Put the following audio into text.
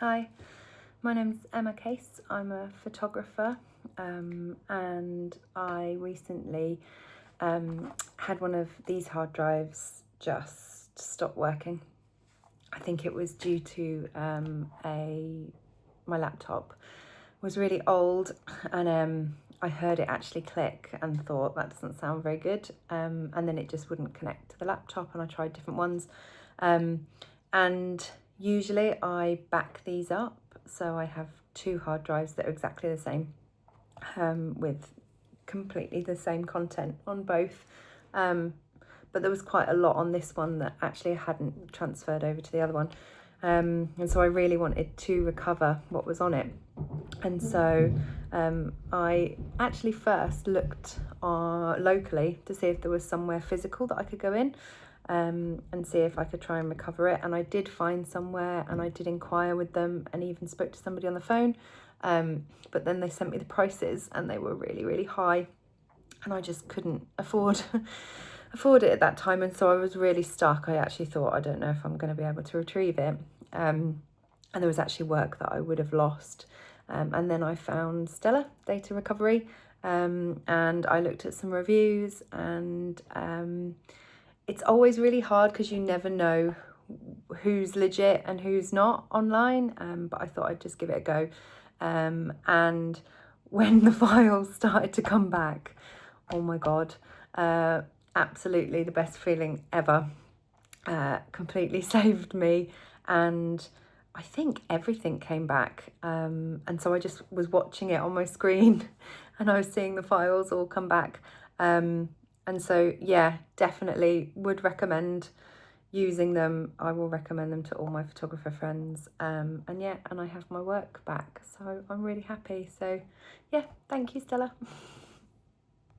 Hi, my name's Emma Case. I'm a photographer and I recently had one of these hard drives just stop working. I think it was due to my laptop was really old, and I heard it actually click and thought that doesn't sound very good, and then it just wouldn't connect to the laptop, and I tried different ones, and usually I back these up, so I have two hard drives that are exactly the same, with completely the same content on both, but there was quite a lot on this one that actually hadn't transferred over to the other one, and so I really wanted to recover what was on it. And so I actually first looked locally to see if there was somewhere physical that I could go in and see if I could try and recover it. And I did find somewhere, and I did inquire with them and even spoke to somebody on the phone. But then they sent me the prices and they were really, really high. And I just couldn't afford it at that time. And so I was really stuck. I actually thought, I don't know if I'm going to be able to retrieve it. And there was actually work that I would have lost. And then I found Stellar Data Recovery, and I looked at some reviews, and it's always really hard because you never know who's legit and who's not online, but I thought I'd just give it a go. And when the files started to come back, oh my God, absolutely the best feeling ever. Completely saved me, and I think everything came back, and so I just was watching it on my screen and I was seeing the files all come back, and so yeah, definitely would recommend using them. I will recommend them to all my photographer friends, and I have my work back, so I'm really happy. So yeah, thank you, Stella.